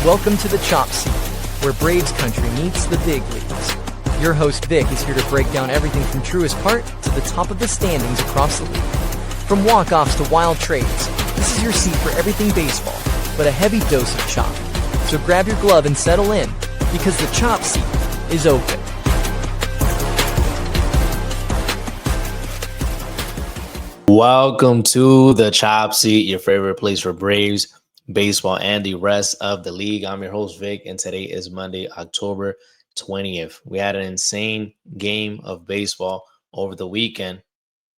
Welcome to the Chop Seat, where Braves country meets the big leagues. Your host Vic is here to break down everything from truest part to the top of the standings across the league. From walk-offs to wild trades, this is your seat for everything baseball, but a heavy dose of chop. So grab your glove and settle in, because the Chop Seat is open. Welcome to the Chop Seat, your favorite place for Braves, baseball, and the rest of the league. I'm your host, Vic, and today is Monday, October 20th. We had an insane game of baseball over the weekend.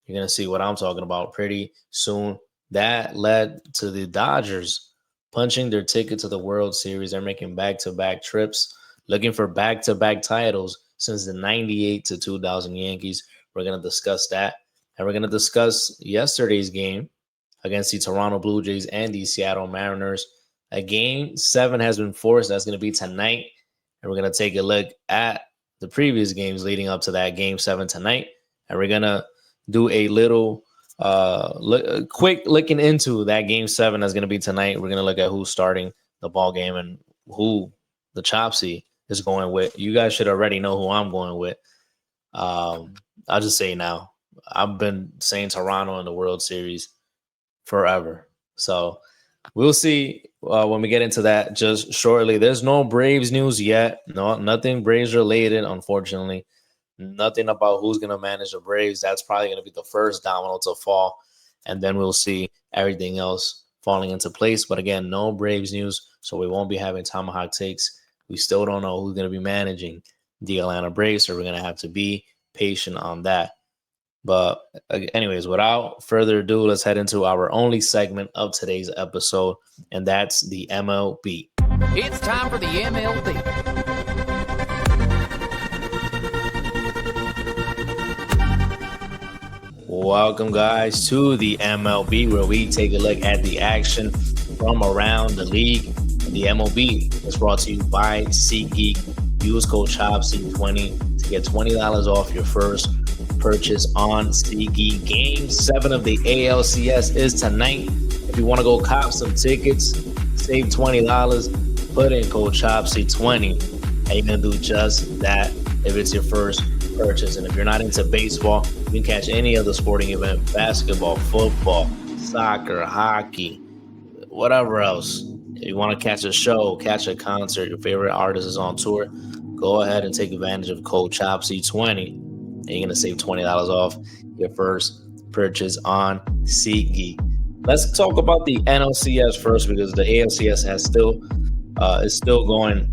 You're going to see what I'm talking about pretty soon. That led to the Dodgers punching their ticket to the World Series. They're making back-to-back trips, looking for back-to-back titles since the 98 to 2000 Yankees. We're going to discuss that. And we're going to discuss yesterday's game against the Toronto Blue Jays and the Seattle Mariners. A game 7 has been forced. That's going to be tonight. And we're going to take a look at the previous games leading up to that game 7 tonight. And we're going to do a little quick looking into that game 7 that's going to be tonight. We're going to look at who's starting the ball game and who the Chop Seat is going with. You guys should already know who I'm going with. I'll just say now. I've been saying Toronto in the World Series forever. So we'll see when we get into that just shortly. There's no Braves news yet. No, nothing Braves related, unfortunately. Nothing about who's going to manage the Braves. That's probably going to be the first domino to fall. And then we'll see everything else falling into place. But again, no Braves news. So we won't be having tomahawk takes. We still don't know who's going to be managing the Atlanta Braves. So we're going to have to be patient on that. But anyways, without further ado, let's head into our only segment of today's episode, and that's the MLB. It's time for the MLB. Welcome, guys, to the MLB, where we take a look at the action from around the league. The MLB is brought to you by SeatGeek. Use code CHOPSEAT20 to get $20 off your first purchase on SeatGeek. Game 7 of the ALCS is tonight. If you want to go cop some tickets, save $20, put in code CHOPSEAT20, and you're going to do just that if it's your first purchase. And if you're not into baseball, you can catch any other sporting event: basketball, football, soccer, hockey, whatever else. If you want to catch a show, catch a concert, your favorite artist is on tour, go ahead and take advantage of code CHOPSEAT20. And you're going to save $20 off your first purchase on SeatGeek. Let's talk about the NLCS first, because the ALCS is still going,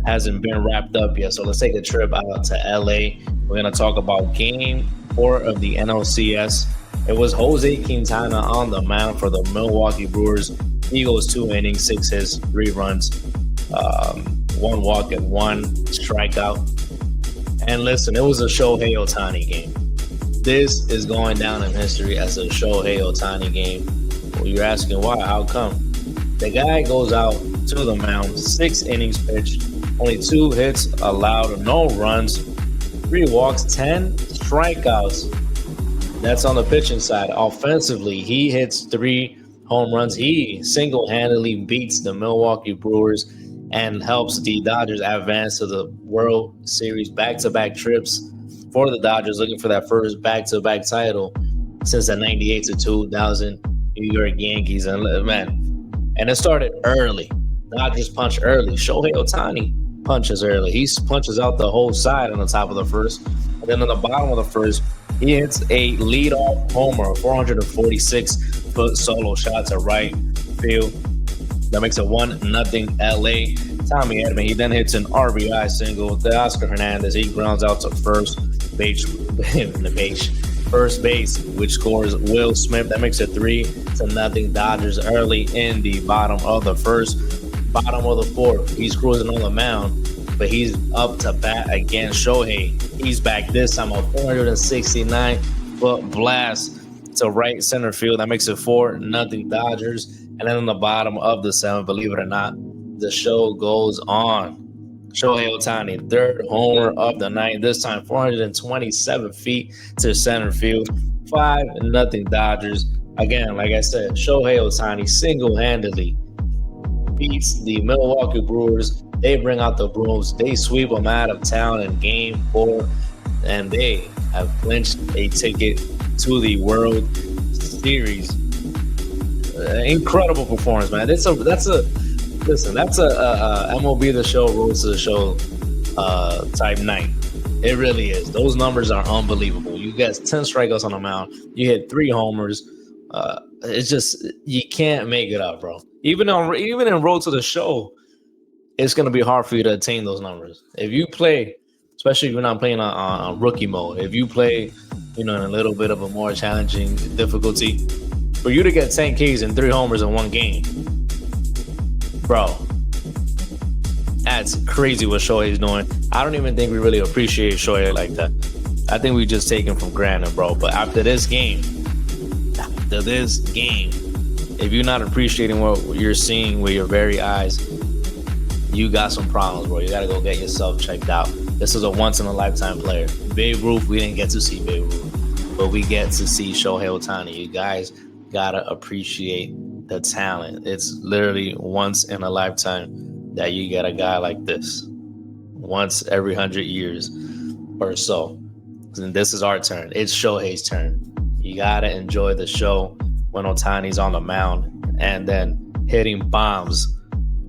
hasn't been wrapped up yet. So let's take a trip out to LA. We're going to talk about game 4 of the NLCS. It was Jose Quintana on the mound for the Milwaukee Brewers. He goes 2 innings, 6 hits, 3 runs, 1 walk and 1 strikeout. And listen, it was a Shohei Ohtani game. This is going down in history as a Shohei Ohtani game. Well, you're asking why? How come? The guy goes out to the mound, 6 innings pitched, only 2 hits allowed, no runs, 3 walks, 10 strikeouts. That's on the pitching side. Offensively, he hits 3 home runs. He single-handedly beats the Milwaukee Brewers and helps the Dodgers advance to the World Series. Back-to-back trips for the Dodgers, looking for that first back-to-back title since the 98 to 2000 New York Yankees. And it started early. Dodgers punch early. Shohei Ohtani punches early. He punches out the whole side on the top of the first. And then on the bottom of the first, he hits a leadoff homer, a 446-foot solo shot to right field. That makes it 1-0 LA. Tommy Edman, he then hits an RBI single. Oscar Hernandez, he grounds out to first base, which scores Will Smith. That makes it 3-0 Dodgers early in the bottom of the first. Bottom of the 4th, he's cruising on the mound, but he's up to bat again. Shohei, he's back this time, a 469-foot blast to right center field. That makes it 4-0 Dodgers. And then on the bottom of the 7th, believe it or not, the show goes on. Shohei Ohtani, 3rd homer of the night. This time, 427 feet to center field. 5-0 Dodgers. Again, like I said, Shohei Ohtani single-handedly beats the Milwaukee Brewers. They bring out the brooms. They sweep them out of town in Game 4, and they have clinched a ticket to the World Series. Incredible performance, man. That's a MLB The Show, Rules to the Show type night. It really is. Those numbers are unbelievable. You got 10 strikeouts on the mound. You hit 3 homers. It's just, you can't make it up, bro. Even in Road to the Show, it's going to be hard for you to attain those numbers. If you play, especially if you're not playing on rookie mode, if you play, in a little bit of a more challenging difficulty, for you to get 10 Ks and 3 homers in one game, bro, that's crazy what Shohei's doing. I don't even think we really appreciate Shohei like that. I think we just take him for granted, bro. But after this game, if you're not appreciating what you're seeing with your very eyes, you got some problems, bro. You got to go get yourself checked out. This is a once-in-a-lifetime player. Babe Ruth, we didn't get to see Babe Ruth, but we get to see Shohei Ohtani. You guys got to appreciate the talent. It's literally once in a lifetime that you get a guy like this. Once every 100 years or so. And this is our turn. It's Shohei's turn. You got to enjoy the show when Ohtani's on the mound and then hitting bombs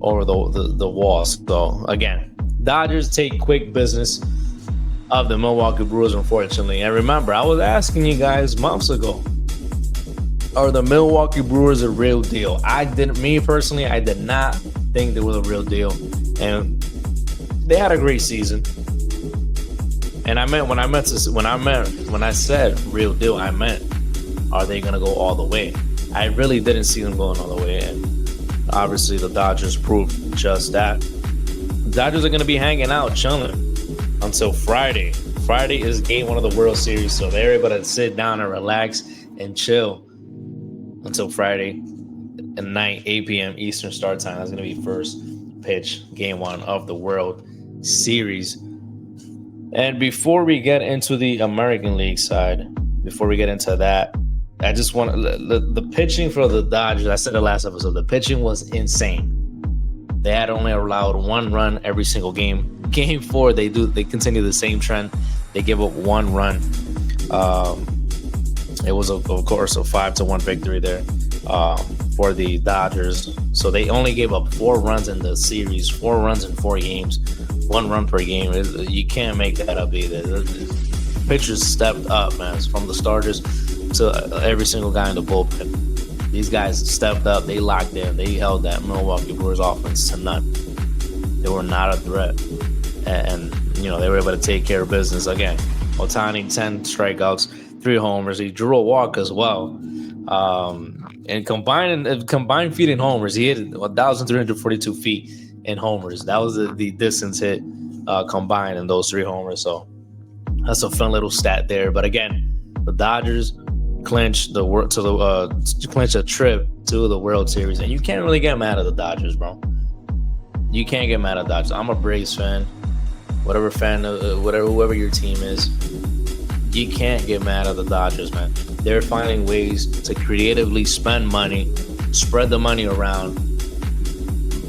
over the walls. So, again, Dodgers take quick business of the Milwaukee Brewers, unfortunately. And remember, I was asking you guys months ago, are the Milwaukee Brewers a real deal? Me personally, I did not think they were the real deal. And they had a great season. And when I said real deal, I meant, are they going to go all the way? I really didn't see them going all the way. And obviously the Dodgers proved just that. The Dodgers are going to be hanging out, chilling until Friday. Friday is game 1 of the World Series. So they're able to sit down and relax and chill until Friday night, 8 p.m. Eastern start time. That's going to be first pitch, game 1 of the World Series. And before we get into the American League side, before we get into that, I just want the pitching for the Dodgers. I said it last episode. The pitching was insane. They had only allowed 1 run every single game. Game 4, they continue the same trend. They give up 1 run. It was, of course, a 5-1 victory there for the Dodgers. So they only gave up 4 runs in the series, 4 runs in 4 games, 1 run per game. You can't make that up either. The pitchers stepped up, man, from the starters to every single guy in the bullpen. These guys stepped up. They locked in. They held that Milwaukee Brewers offense to none. They were not a threat. And they were able to take care of business. Again, Ohtani, 10 strikeouts, 3 homers. He drew a walk as well. And combined feet in homers, he hit 1,342 feet in homers. That was the distance hit combined in those 3 homers. So that's a fun little stat there. But again, the Dodgers clinch a trip to the World Series, and you can't really get mad at the Dodgers, bro. You can't get mad at the Dodgers. I'm a Braves fan. Whoever your team is, you can't get mad at the Dodgers, man. They're finding ways to creatively spend money, spread the money around,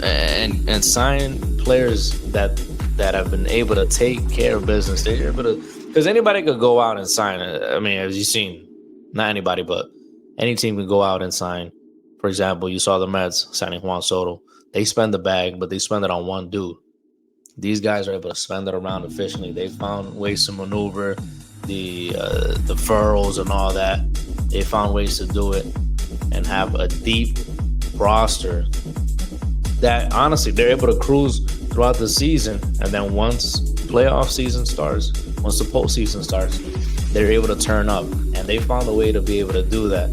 and sign players that have been able to take care of business. They're able to, because anybody could go out and sign. I mean, as you've seen, not anybody, but any team can go out and sign. For example, you saw the Mets signing Juan Soto. They spend the bag, but they spend it on one dude. These guys are able to spend it around efficiently. They found ways to maneuver the furrows and all that. They found ways to do it and have a deep roster that, honestly, they're able to cruise throughout the season. And then once playoff season starts, once the postseason starts, they're able to turn up. And they found a way to be able to do that.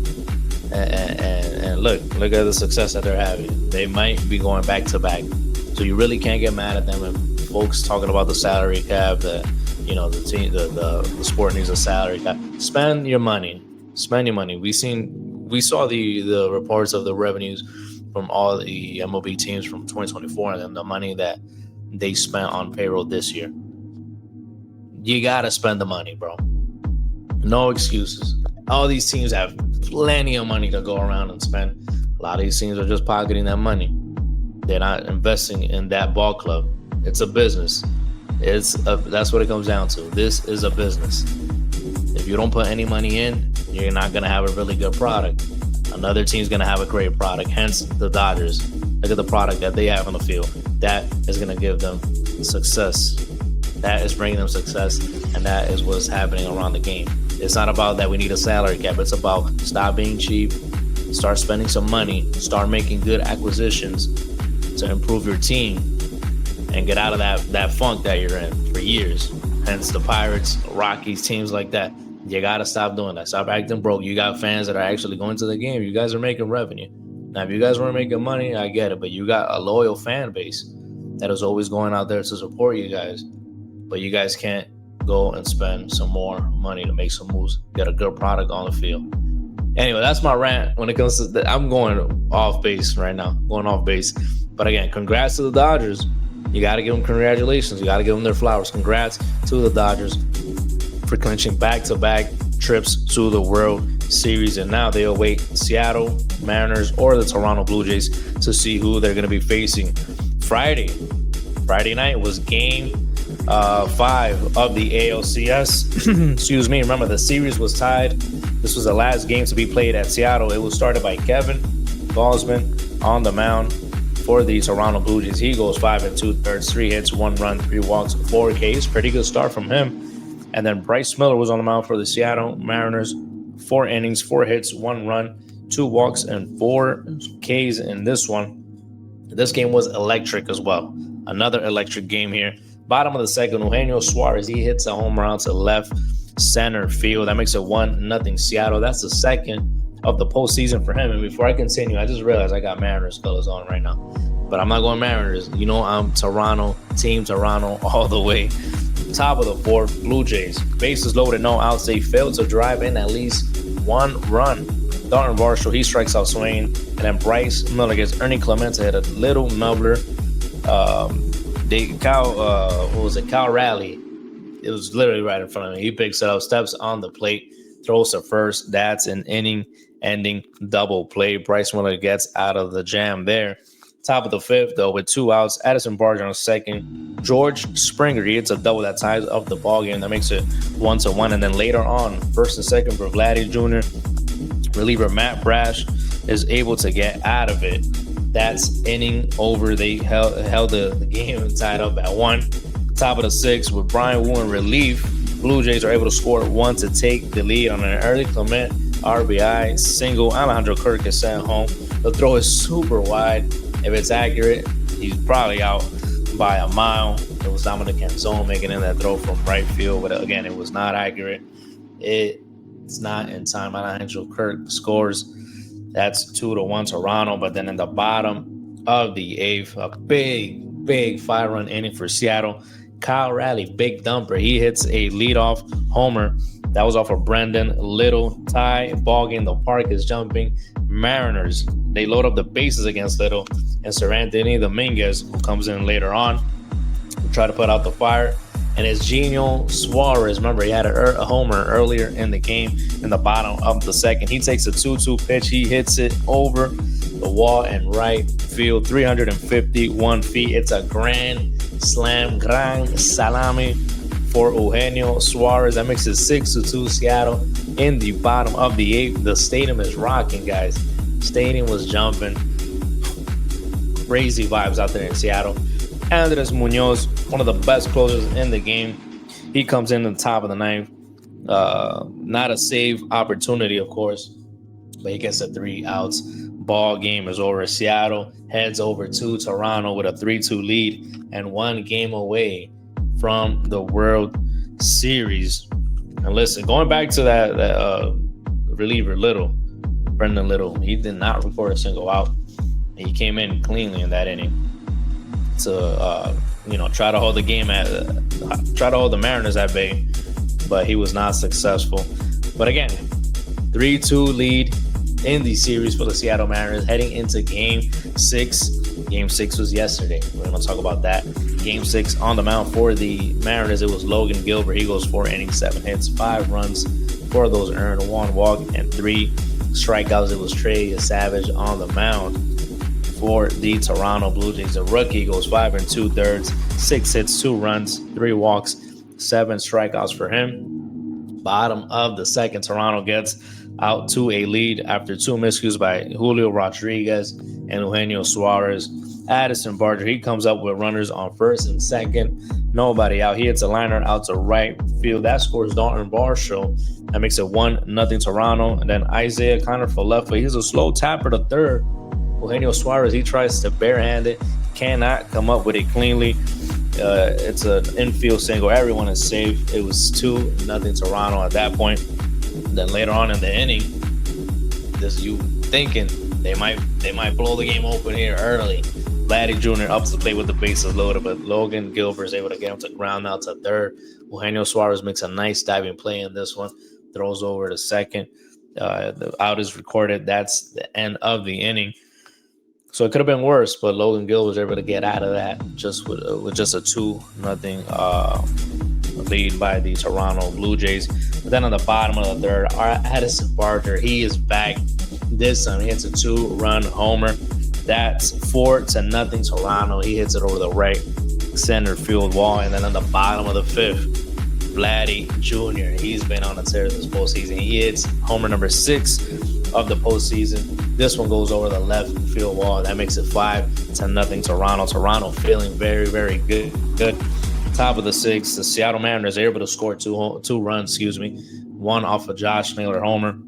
And look at the success that they're having. They might be going back to back. So you really can't get mad at them. And folks talking about the salary cap, the team, the sport needs a salary cap. Spend your money. We saw the reports of the revenues from all the MLB teams from 2024 and then the money that they spent on payroll this year. You gotta spend the money, bro. No excuses. All these teams have plenty of money to go around and spend. A lot of these teams are just pocketing that money. They're not investing in that ball club. It's a business. That's what it comes down to. This is a business. If you don't put any money in, you're not going to have a really good product. Another team's going to have a great product, hence the Dodgers. Look at the product that they have on the field. That is going to give them success. That is bringing them success, and that is what's happening around the game. It's not about that we need a salary cap. It's about stop being cheap, start spending some money, start making good acquisitions to improve your team and get out of that funk that you're in for years. Hence the Pirates, Rockies, teams like that. You got to stop doing that. Stop acting broke. You got fans that are actually going to the game. You guys are making revenue. Now, if you guys weren't making money, I get it. But you got a loyal fan base that is always going out there to support you guys. But you guys can't go and spend some more money to make some moves, get a good product on the field. Anyway, that's my rant when it comes to that. I'm going off base right now, But again, congrats to the Dodgers. You got to give them congratulations. You got to give them their flowers. Congrats to the Dodgers for clinching back-to-back trips to the World Series. And now they await Seattle Mariners or the Toronto Blue Jays to see who they're going to be facing. Friday night was game 5 of the ALCS. Excuse me. Remember, the series was tied. This was the last game to be played at Seattle. It was started by Kevin Gausman on the mound for the Toronto Blue Jays. He goes 5 2/3, 3 hits, 1 run, 3 walks, 4 Ks. Pretty good start from him. And then Bryce Miller was on the mound for the Seattle Mariners. 4 innings, 4 hits, 1 run, 2 walks, and 4 Ks in this one. This game was electric as well. Another electric game here. Bottom of the second, Eugenio Suarez, he hits a home run to left center field. That makes it 1-0 Seattle. That's the second of the postseason for him. And before I continue, I just realized I got Mariners colors on right now. But I'm not going Mariners. You know I'm Toronto, Team Toronto all the way. Top of the 4th, Blue Jays. Bases loaded, no outs. They failed to drive in at least 1 run. Dalton Varsho, he strikes out swinging. And then Bryce Miller gets Ernie Clemente hit a little nubbler. Cal Raleigh. It was literally right in front of me. He picks it up, steps on the plate, throws to first. That's an inning-ending double play. Bryce Miller gets out of the jam there. Top of the 5th, though, with 2 outs. Addison Barger on second. George Springer, he hits a double that ties up the ball game. That makes it 1-1. And then later on, 1st and 2nd for Vladdy Jr., reliever Matt Brash is able to get out of it. That's inning over. They held the game tied up at 1. Top of the 6th with Brian Wu in relief. Blue Jays are able to score 1 to take the lead on an early Clement RBI single. Alejandro Kirk is sent home. The throw is super wide. If it's accurate, he's probably out by a mile. It was Dominic Canzone making in that throw from right field. But again, it was not accurate. It's not in time. Alejandro Kirk scores. That's 2-1 Toronto. But then in the bottom of the 8th, a big 5-run inning for Seattle. Kyle Raleigh, big dumper. He hits a leadoff homer. That was off of Brendan Little. Tie ball game. The park is jumping. Mariners, they load up the bases against Little. And Sir Anthony Dominguez, who comes in later on, try to put out the fire. And it's Eugenio Suarez. Remember, he had a homer earlier in the game in the bottom of the 2nd. He takes a 2-2 pitch. He hits it over the wall and right field, 351 feet. It's a grand slam, grand salami for Eugenio Suarez. That makes it 6-2 Seattle in the bottom of the 8th. The stadium is rocking, guys. Stadium was jumping. Crazy vibes out there in Seattle. Andres Munoz, one of the best closers in the game. He comes in the top of the 9th. Not a save opportunity, of course, but he gets the 3 outs. Ball game is over. Seattle heads over to Toronto with a 3-2 lead and 1 game away from the World Series. And listen, going back to that reliever Brendan Little, he did not record a single out. He came in cleanly in that inning to try to hold the game try to hold the Mariners at bay, but he was not successful. But again, 3-2 lead in the series for the Seattle Mariners heading into Game 6. Game 6 was yesterday. We're going to talk about that. Game 6 on the mound for the Mariners, it was Logan Gilbert. He goes 4 innings, 7 hits, 5 runs, 4 of those earned, 1 walk, and 3 strikeouts. It was Trey Savage on the mound for the Toronto Blue Jays. The rookie goes 5 2/3, 6 hits, 2 runs, 3 walks, 7 strikeouts for him. Bottom of the second, Toronto gets out to a lead after 2 miscues by Julio Rodriguez and Eugenio Suarez. Addison Barger, he comes up with runners on first and second. Nobody out. He hits a liner out to right field. That scores Dalton Varsho. That makes it 1-0 Toronto. And then Isaiah Connor for left field. He's a slow tapper to third. Eugenio Suarez, he tries to barehand it. Cannot come up with it cleanly. It's an infield single. Everyone is safe. It was 2-0 Toronto at that point. Then later on in the inning, this you thinking they might blow the game open here early. Vladdy Jr. up to the plate with the bases loaded, but Logan Gilbert is able to get him to ground out to third. Eugenio Suarez makes a nice diving play in this one. Throws over to second. The out is recorded. That's the end of the inning. So it could have been worse, but Logan Gilbert was able to get out of that just with just a 2-0 lead by the Toronto Blue Jays. But then on the bottom of the third, Addison Barger, he is back. This time he hits a 2-run homer. That's 4-0 Toronto. He hits it over the right center field wall. And then on the bottom of the fifth, Vladdy Jr., he's been on a tear this postseason. He hits homer number 6 of the postseason. This one goes over the left field wall. That makes it 5-0 Toronto. Toronto feeling very, very good. Top of the 6th, the Seattle Mariners are able to score two runs, one off of Josh Naylor homer.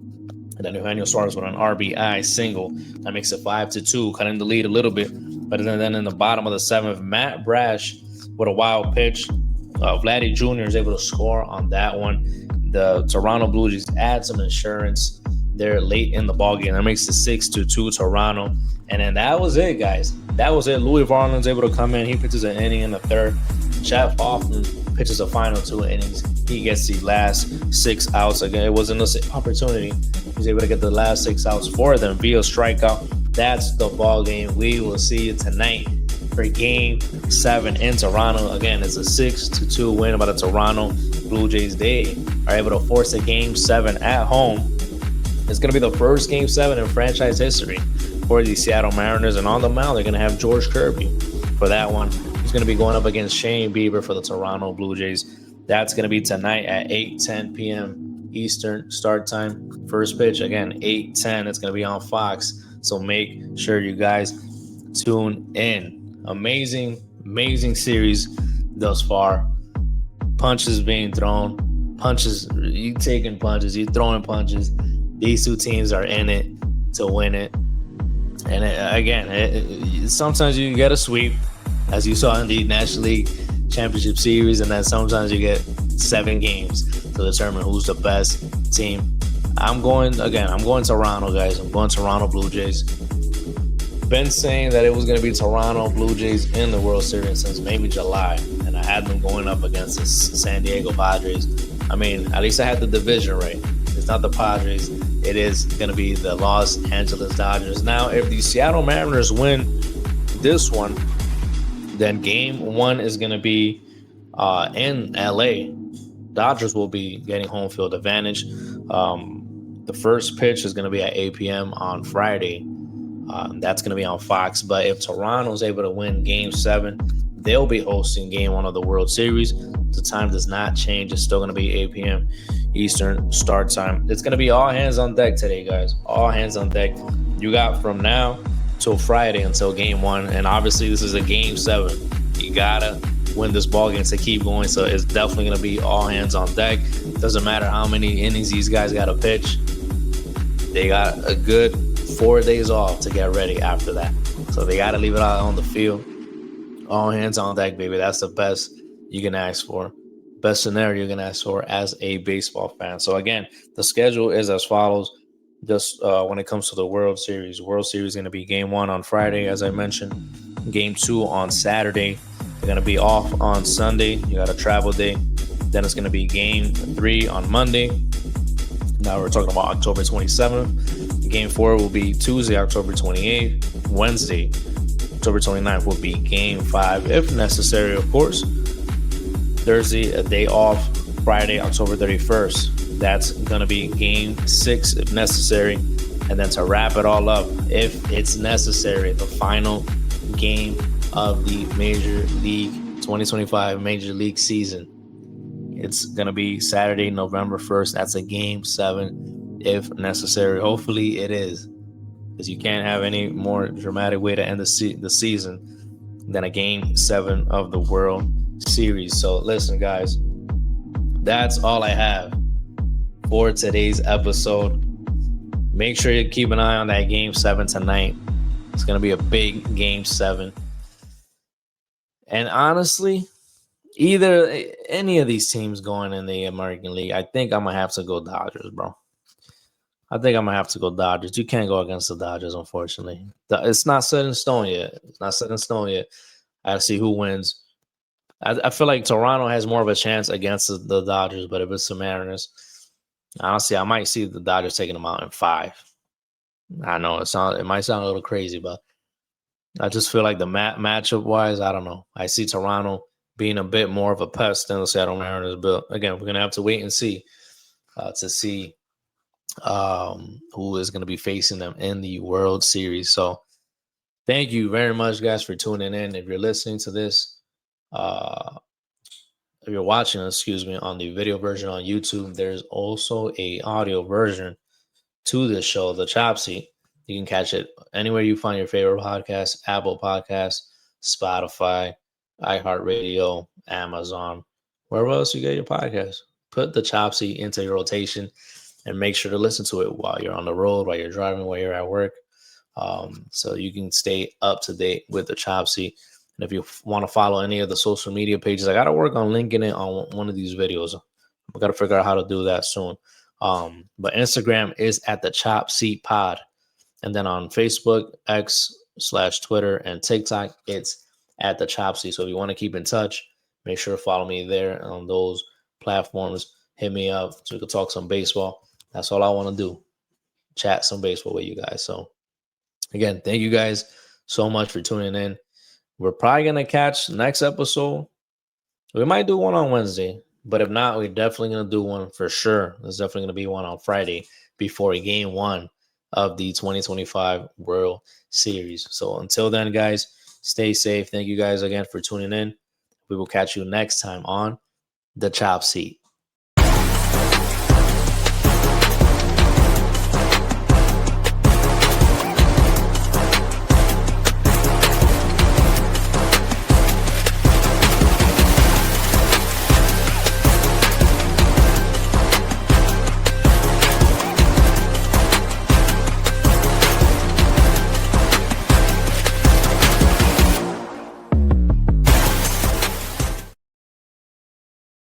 And then Eugenio Suarez with an RBI single. That makes it 5-2, cutting the lead a little bit. But then in the bottom of the 7th, Matt Brash with a wild pitch. Vladdy Jr. is able to score on that one. The Toronto Blue Jays add some insurance there late in the ballgame. That makes it 6-2 Toronto. And then that was it, guys. That was it. Louis Varland's able to come in. He pitches an inning in the third. Jeff Hoffman pitches a final 2 innings. He gets the last 6 outs. Again, it wasn't an opportunity. He's able to get the last 6 outs for them via strikeout. That's the ball game. We will see you tonight for Game 7 in Toronto. Again, it's a 6-2 win by the Toronto Blue Jays. They are able to force a Game 7 at home. It's going to be the first Game 7 in franchise history for the Seattle Mariners. And on the mound, they're going to have George Kirby for that one. He's going to be going up against Shane Bieber for the Toronto Blue Jays. That's going to be tonight at 8:10 p.m. Eastern start time. First pitch, again, 8:10. It's going to be on Fox. So make sure you guys tune in. Amazing series thus far. Punches being thrown. Punches, you taking punches, you throwing punches. These two teams are in it to win it. And sometimes you get a sweep, as you saw in the National League Championship Series, and then sometimes you get 7 games to determine who's the best team. I'm going Toronto, guys. I'm going Toronto Blue Jays. Been saying that it was going to be Toronto Blue Jays in the World Series since maybe July, and I had them going up against the San Diego Padres. I mean, at least I had the division right. It's not the Padres. It is going to be the Los Angeles Dodgers. Now, if the Seattle Mariners win this one, then Game 1 is going to be in LA. Dodgers will be getting home field advantage. The first pitch is going to be at 8 p.m. on Friday. That's going to be on Fox. But if Toronto is able to win Game 7, they'll be hosting Game 1 of the World Series. The time does not change. It's still going to be 8 p.m. Eastern start time. It's going to be all hands on deck today, guys. All hands on deck. You got from now till Friday until Game 1. And obviously, this is a Game 7. You got to win this ball game to keep going. So it's definitely going to be all hands on deck. Doesn't matter how many innings these guys got to pitch. They got a good 4 days off to get ready after that. So they got to leave it out on the field. All hands on deck, baby. That's the best you can ask for. Best scenario you can ask for as a baseball fan. So again, the schedule is as follows. Just when it comes to the World Series is going to be Game 1 on Friday, as I mentioned. Game 2 on Saturday. They're going to be off on Sunday. You got a travel day. Then it's going to be Game 3 on Monday. Now we're talking about October 27th. Game 4 will be Tuesday, October 28th. Wednesday, October 29th will be Game 5, if necessary, of course. Thursday, a day off. Friday, October 31st. That's going to be Game 6, if necessary. And then to wrap it all up, if it's necessary, the final game of the Major League 2025 Major League season, it's going to be Saturday, November 1st. That's a Game 7 if necessary. Hopefully it is, because you can't have any more dramatic way to end the season than a Game 7 of the World Series. So listen, guys, that's all I have for today's episode. Make sure you keep an eye on that Game 7 tonight. It's going to be a big Game 7. And honestly, either any of these teams going in the American League, I think I'm going to have to go Dodgers, bro. I think I'm going to have to go Dodgers. You can't go against the Dodgers, unfortunately. It's not set in stone yet. I see who wins. I feel like Toronto has more of a chance against the Dodgers, but if it's the Mariners, honestly, I might see the Dodgers taking them out in 5. I know it might sound a little crazy, but I just feel like the matchup wise, I don't know. I see Toronto being a bit more of a pest than the Seattle Mariners. But again, we're gonna have to wait and see to see who is gonna be facing them in the World Series. So thank you very much, guys, for tuning in. If you're listening to this, if you're watching, on the video version on YouTube, there's also a audio version to this show, The Chop Seat. You can catch it anywhere you find your favorite podcast: Apple Podcasts, Spotify, iHeartRadio, Amazon, wherever else you get your podcast. Put The Chop Seat into your rotation and make sure to listen to it while you're on the road, while you're driving, while you're at work, so you can stay up to date with The Chop Seat. And if you want to follow any of the social media pages, I got to work on linking it on one of these videos. I got to figure out how to do that soon. But Instagram is at The Chop Seat Pod. And then on Facebook, X/Twitter, and TikTok, it's at The Chop Seat. So if you want to keep in touch, make sure to follow me there on those platforms. Hit me up so we can talk some baseball. That's all I want to do. Chat some baseball with you guys. So again, thank you guys so much for tuning in. We're probably going to catch the next episode. We might do one on Wednesday, but if not, we're definitely going to do one for sure. There's definitely going to be one on Friday before Game 1 of the 2025 World Series. So until then, guys, stay safe. Thank you guys again for tuning in. We will catch you next time on The Chop Seat.